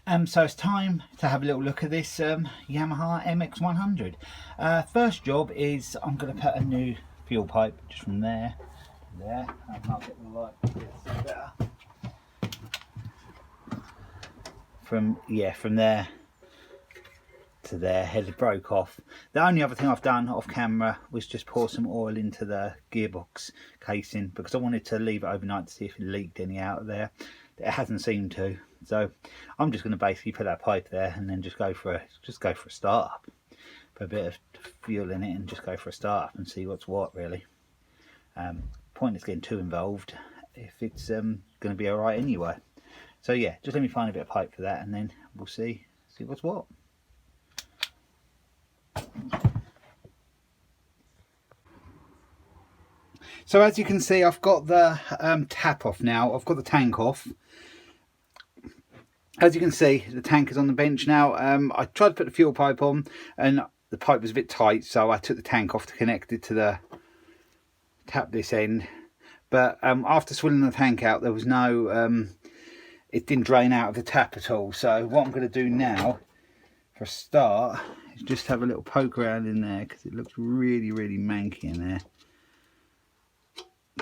So it's time to have a little look at this Yamaha MX100. First job is I'm going to put a new fuel pipe just from there to there. I'll get the light better. From there to there, head broke off. The only other thing I've done off camera was just pour some oil into the gearbox casing because I wanted to leave it overnight to see if it leaked any out of there. It hasn't seemed to, so I'm just going to basically put that pipe there and then just go for a start up, put a bit of fuel in it and just go for a start up and see what's what really. Pointless getting too involved if it's going to be alright anyway. So yeah, just let me find a bit of pipe for that and then we'll see what's what. So as you can see, I've got the tap off now. I've got the tank off. As you can see, the tank is on the bench now. I tried to put the fuel pipe on and the pipe was a bit tight, so I took the tank off to connect it to the tap this end. But after swilling the tank out, there was no, it didn't drain out of the tap at all. So what I'm going to do now, for a start, is just have a little poke around in there because it looks really, really manky in there.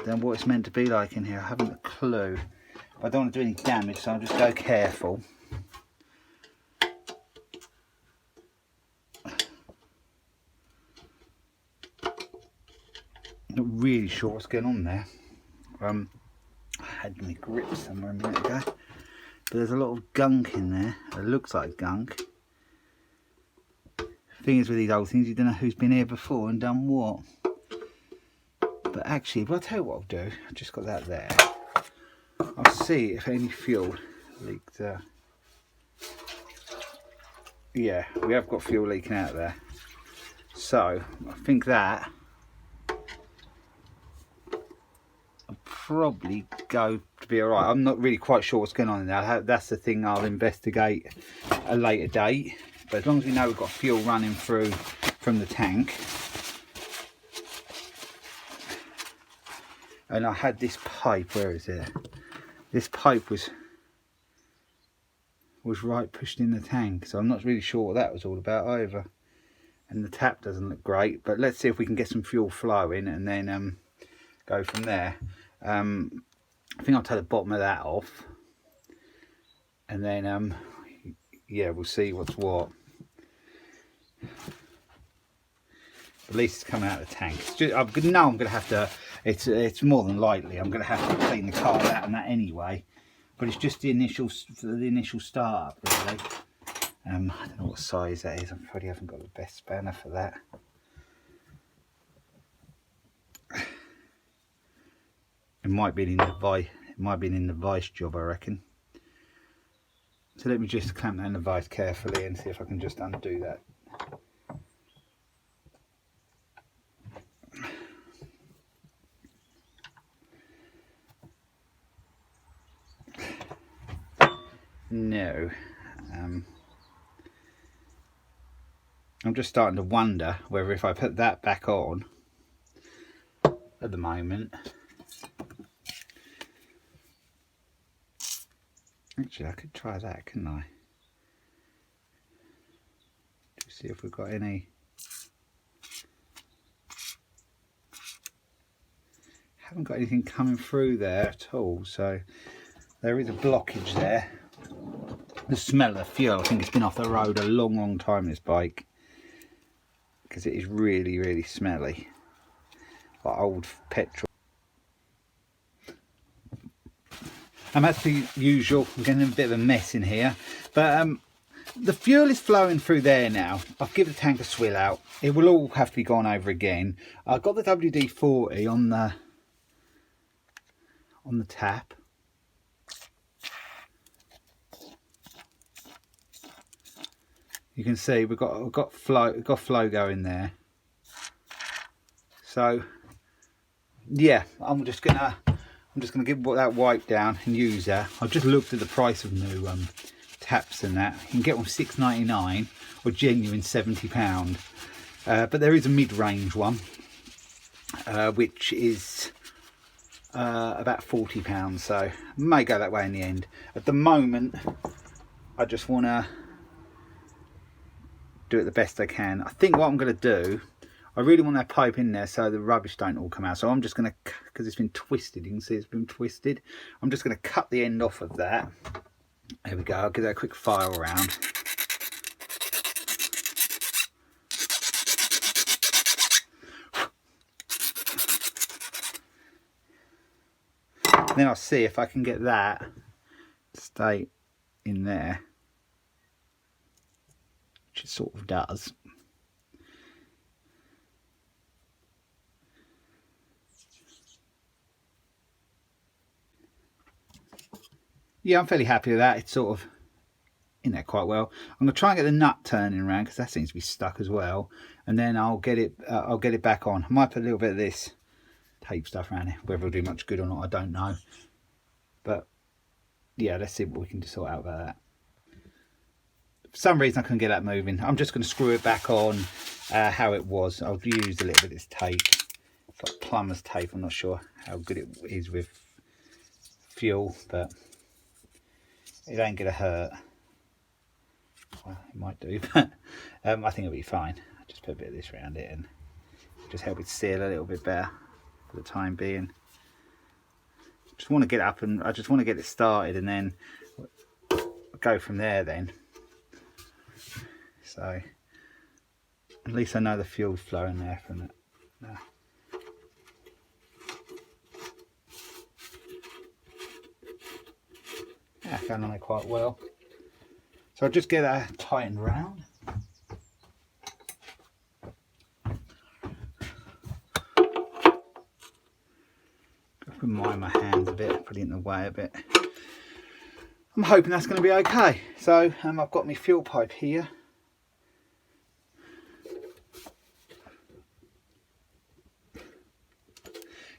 Then what it's meant to be like in here, I haven't a clue. I don't want to do any damage, so I'll just go careful. Not really sure what's going on there. I had my grip somewhere a minute ago, but there's a lot of gunk in there. It looks like gunk. Thing is with these old things, you don't know who's been here before and done what. But actually, I'll tell you what I'll do. I've just got that there. I'll see if any fuel leaked. Yeah, we have got fuel leaking out there. So I think that I'll probably go to be alright. I'm not really quite sure what's going on in there. That's the thing I'll investigate at a later date. But as long as we know we've got fuel running through from the tank. And I had this pipe, where is it? This pipe was right pushed in the tank, so I'm not really sure what that was all about either. And the tap doesn't look great, but let's see if we can get some fuel flowing and then go from there. I think I'll take the bottom of that off, and then yeah, we'll see what's what. At least it's coming out of the tank. It's just, I'm going to have to. It's more than likely I'm going to have to clean the car out and that anyway. But it's just the initial start up really. I don't know what size that is. I probably haven't got the best spanner for that. It might be in the vice job, I reckon. So let me just clamp that in the vice carefully and see if I can just undo that. No, I'm just starting to wonder whether if I put that back on at the moment. Actually, I could try that, couldn't I? To see if we've got any. Haven't got anything coming through there at all, so there is a blockage there. The smell of the fuel, I think it's been off the road a long time, this bike, because it is really, really smelly, like old petrol. And as per usual, I'm getting a bit of a mess in here, but the fuel is flowing through there now. I've given the tank a swill out. It will all have to be gone over again. I've got the WD-40 on the tap. You can see we've got flow going there. So yeah, I'm just gonna give that wipe down and use that. I've just looked at the price of new taps and that. You can get one for £6.99 or genuine £70. But there is a mid-range one, which is about £40, so may go that way in the end. At the moment, I just want to do it the best I can. I think what I'm going to do, I really want that pipe in there so the rubbish don't all come out. So I'm just going to, because it's been twisted, you can see it's been twisted. I'm just going to cut the end off of that. There we go, I'll give that a quick file around. Then I'll see if I can get that to stay in there, which it sort of does. Yeah, I'm fairly happy with that. It's sort of in there quite well. I'm going to try and get the nut turning around because that seems to be stuck as well, and then I'll get it back on. I might put a little bit of this tape stuff around it. Whether it'll do much good or not, I don't know. But yeah, let's see what we can sort out about that. For some reason I couldn't get that moving. I'm just going to screw it back on how it was. I'll use a little bit of this tape. It's like plumber's tape. I'm not sure how good it is with fuel, but it ain't going to hurt. Well, it might do, but I think it'll be fine. I'll just put a bit of this around it and just help it seal a little bit better for the time being. Just want to get up and I just want to get it started and then go from there then. So at least I know the fuel's flowing there from it. No. Yeah, going on there quite well. So I'll just get that tightened round. Remind my hands a bit, put it in the way a bit. I'm hoping that's going to be okay. So I've got my fuel pipe here.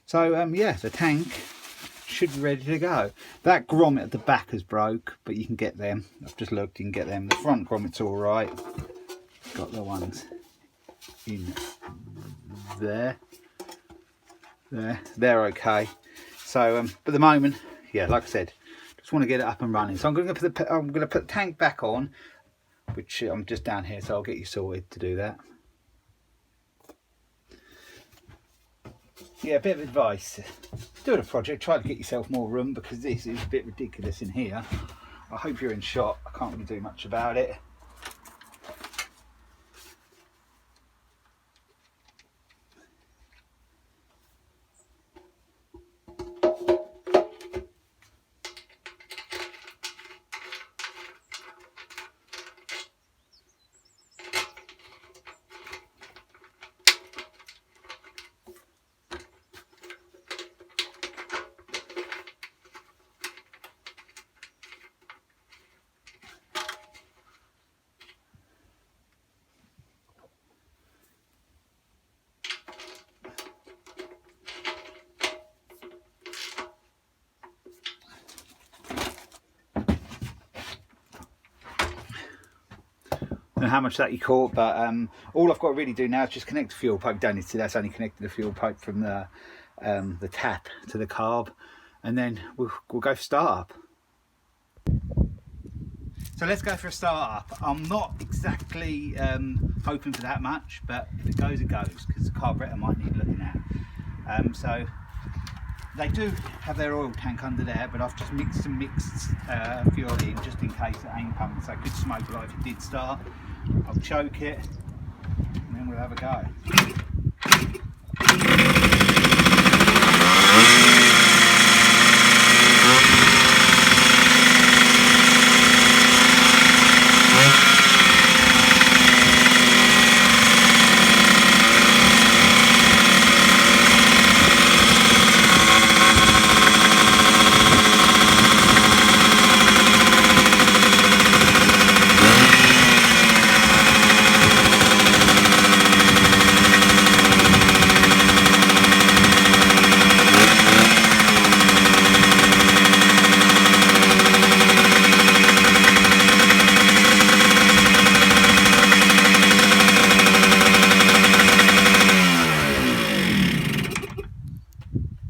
So yeah, the tank should be ready to go. That grommet at the back has broke, but you can get them. I've just looked, you can get them. The front grommet's all right. Got the ones in there. They're okay. So at the moment, yeah, like I said, just want to get it up and running. So I'm going to put the tank back on, which I'm just down here, so I'll get you sorted to do that. Yeah, a bit of advice: doing a project, try to get yourself more room because this is a bit ridiculous in here. I hope you're in shot. I can't really do much about it. How much that you caught, but all I've got to really do now is just connect the fuel pipe. Don't need to see that's only connected the fuel pipe from the tap to the carb, and then we'll go for start up. So let's go for a start up. I'm not exactly hoping for that much, but if it goes, it goes, because the carburetor might need looking at. So they do have their oil tank under there, but I've just mixed some fuel in just in case it ain't pumping, so it could smoke a lot if it did start. I'll choke it and then we'll have a go.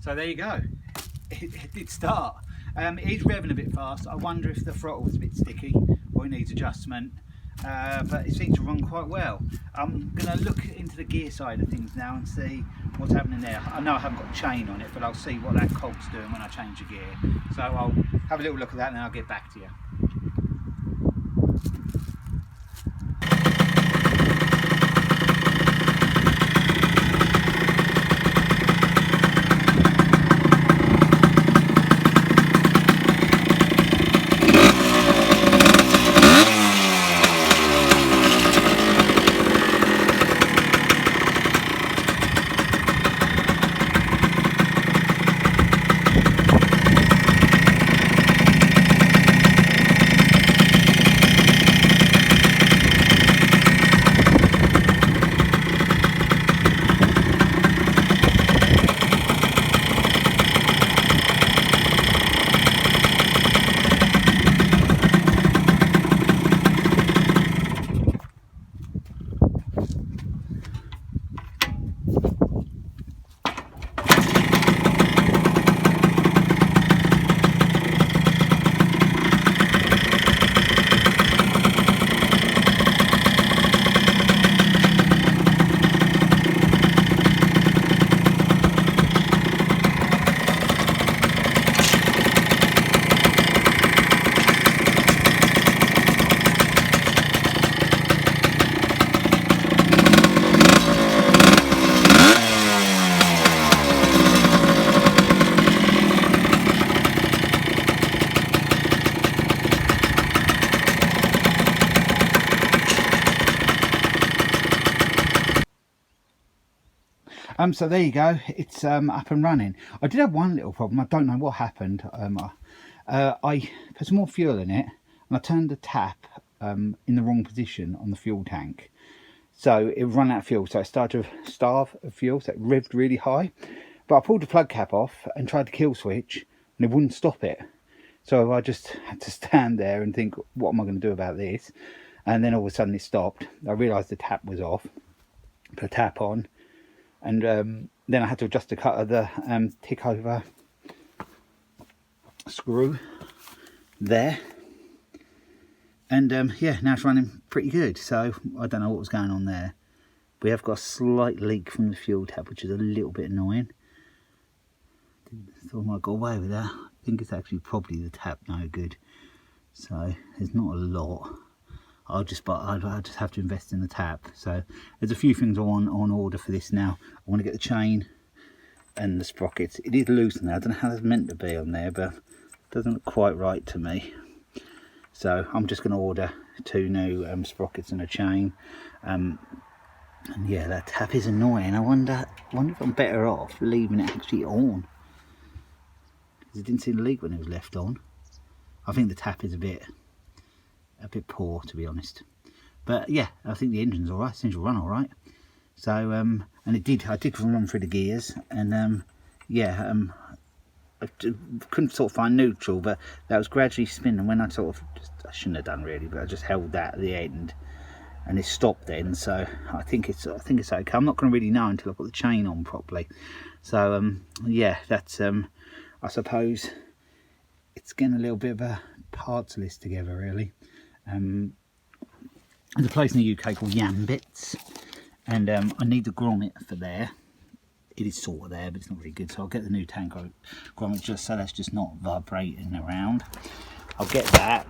So there you go, it did start. It is revving a bit fast. I wonder if the throttle was a bit sticky, or it needs adjustment. But it seems to run quite well. I'm going to look into the gear side of things now and see what's happening there. I know I haven't got a chain on it, but I'll see what that cog's doing when I change the gear. So I'll have a little look at that and then I'll get back to you. So there you go, it's up and running. I did have one little problem. I don't know what happened. I put some more fuel in it and I turned the tap in the wrong position on the fuel tank, so it ran out of fuel, so it started to starve of fuel, so it revved really high. But I pulled the plug cap off and tried the kill switch and it wouldn't stop it, so I just had to stand there and think, what am I going to do about this? And then all of a sudden it stopped. I realised the tap was off, put the tap on, and then I had to adjust the cut of the tick over screw there, and yeah, now it's running pretty good. So I don't know what was going on there. We have got a slight leak from the fuel tap, which is a little bit annoying. Thought I might go away with that. I think it's actually probably the tap no good, so there's not a lot. I'll just have to invest in the tap. So there's a few things I want on order for this now. I want to get the chain and the sprockets. It is loose now. I don't know how that's meant to be on there, but it doesn't look quite right to me. So I'm just going to order 2 new sprockets and a chain. And yeah, that tap is annoying. I wonder if I'm better off leaving it actually on, because it didn't seem to leak when it was left on. I think the tap is a bit poor, to be honest. But yeah, I think the engine's all right. Seems to run all right. So and I did run through the gears, and yeah, I couldn't sort of find neutral, but that was gradually spinning. When I I shouldn't have done really, but I just held that at the end and it stopped then. So I think it's okay. I'm not going to really know until I put the chain on properly. So yeah, that's I suppose it's getting a little bit of a parts list together really. There's a place in the UK called Yambits, and I need the grommet for there. It is sort of there, but it's not really good, so I'll get the new tank grommet just so that's just not vibrating around. I'll get that.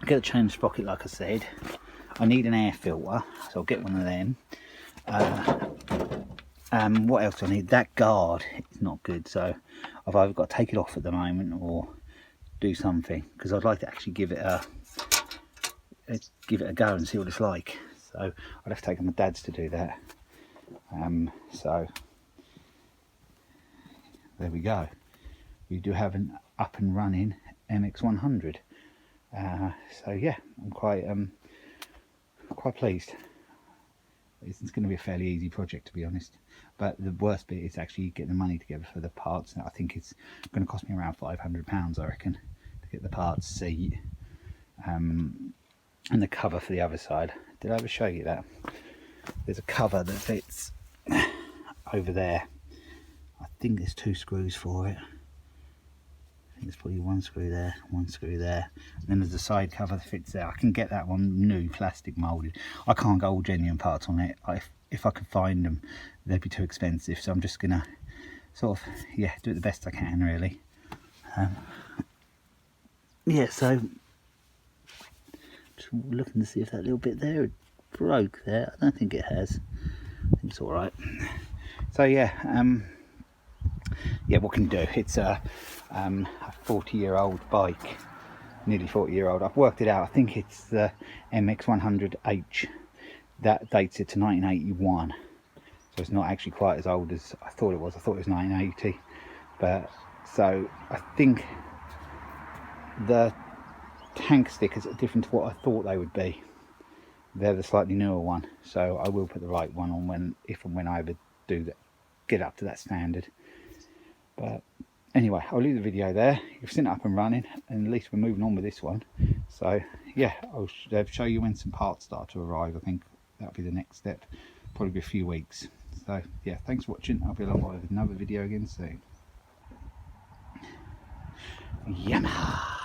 Get the chain sprocket like I said. I need an air filter, so I'll get one of them. What else do I need? That guard is not good, so I've either got to take it off at the moment or do something, because I'd like to actually give it a go and see what it's like. So I'd have to take my dad's to do that. So there we go. We do have an up and running MX100. So yeah, I'm quite pleased. It's going to be a fairly easy project, to be honest. But the worst bit is actually getting the money together for the parts. Now I think it's going to cost me around £500, I reckon, to get the parts, seat, and the cover for the other side. Did I ever show you that? There's a cover that fits over there. I think there's 2 screws for it. there's probably one screw there, and then there's a side cover that fits there. I can get that one new plastic moulded. I can't go all genuine parts on it. If I could find them, they'd be too expensive, so I'm just gonna sort of, yeah, do it the best I can, really. Yeah, so just looking to see if that little bit there broke there. I don't think it has. I think it's all right. So yeah, yeah, what can you do? It's a 40-year-old bike, nearly 40-year-old. I've worked it out. I think it's the MX100H. That dates it to 1981. So it's not actually quite as old as I thought it was. I thought it was 1980. But so I think the tank stickers are different to what I thought they would be. They're the slightly newer one. So I will put the right one on if and when I ever do that, get up to that standard. But anyway, I'll leave the video there. You've seen it up and running, and at least we're moving on with this one. So yeah, I'll show you when some parts start to arrive. I think that'll be the next step, probably be a few weeks. So yeah, thanks for watching. I'll be along with another video again soon. Yamaha.